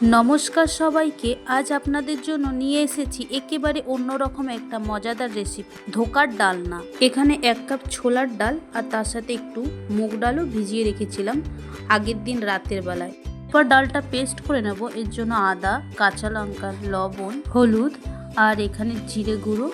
নমস্কার সবাইকে। আজ আপনাদের জন্য নিয়ে এসেছি একেবারে অন্যরকম একটা মজাদার রেসিপি, ধোকার ডালনা। এখানে 1 কাপ ছোলার ডাল আর তার সাথে একটু মুগ ডালও ভিজিয়ে রেখেছিলাম আগের দিন রাতের বেলায়। এরপর ডালটা পেস্ট করে নেব। এর জন্য আদা, কাঁচা লঙ্কা, লবণ, হলুদ আর এখানে জিরে গুঁড়ো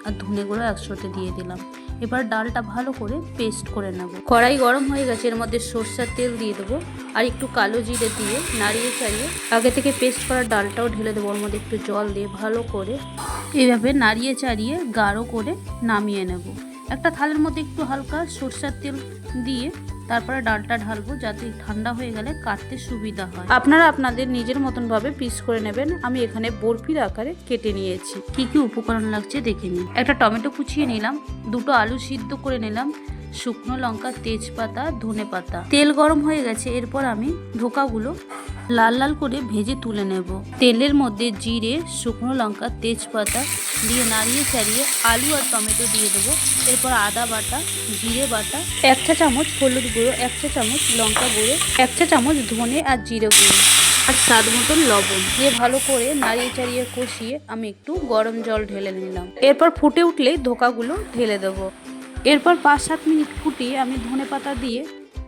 আর ধনে গুঁড়ো একসাথে দিয়ে দিলাম। এবার ডালটা ভালো করে পেস্ট করে নেব। কড়াই গরম হয়ে গেছে, এর মধ্যে সরষের তেল দিয়ে দেবো আর একটু কালো জিরে দিয়ে নাড়িয়ে চাড়িয়ে আগে থেকে পেস্ট করা ডালটাও ঢেলে দেবো। ওর মধ্যে একটু জল দিয়ে ভালো করে এইভাবে নাড়িয়ে চাড়িয়ে গাঢ় করে নামিয়ে নেব। একটা থালের মধ্যে একটু হালকা সরষের তেল দিয়ে তারপরে ডালটা ঢালবো, যাতে ঠান্ডা হয়ে গেলে কাটতে সুবিধা হয়। আপনারা আপনাদের নিজের মতন ভাবে পিস করে নেবেন। আমি এখানে বরফির আকারে কেটে নিয়েছি। কি কি উপকরণ লাগছে দেখে নিন। একটা টমেটো কুচিয়ে নিলাম, 2টো আলু সিদ্ধ করে নিলাম, শুকনো লঙ্কা, তেজপাতা, ধনেপাতা। তেল গরম হয়ে গেছে, এরপর আমি ধোকাগুলো লাল লাল করে ভেজে তুলে নেব। তেলের মধ্যে জিরে, শুকনো লঙ্কা, তেজপাতা দিয়ে নাড়িয়ে চাড়িয়ে আলু আর টমেটো দিয়ে দেবো। এরপর আদা বাটা, জিরে বাটা, 1 চা চামচ হলুদ গুঁড়ো, 1 চা চামচ লঙ্কা গুঁড়ো, 1 চা চামচ ধনে আর জিরে গুঁড়ো আর স্বাদ মতন লবণ দিয়ে ভালো করে নাড়িয়ে চাড়িয়ে কষিয়ে আমি একটু গরম জল ঢেলে নিলাম। এরপর ফুটে উঠলেই ধোকাগুলো ঢেলে দেবো। এরপর 5-7 মিনিট ফুটিয়ে আমি ধনেপাতা দিয়ে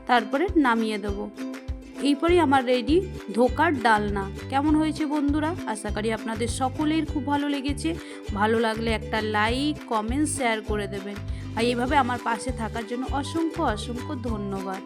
তারপরে নামিয়ে দেবো। এইপরেই আমার রেডি ধোকার ডালনা। কেমন হয়েছে বন্ধুরা? আশা করি আপনাদের সকলের খুব ভালো লেগেছে। ভালো লাগলে একটা লাইক, কমেন্ট, শেয়ার করে দেবেন। আর এইভাবে আমার পাশে থাকার জন্য অসংখ্য অসংখ্য ধন্যবাদ।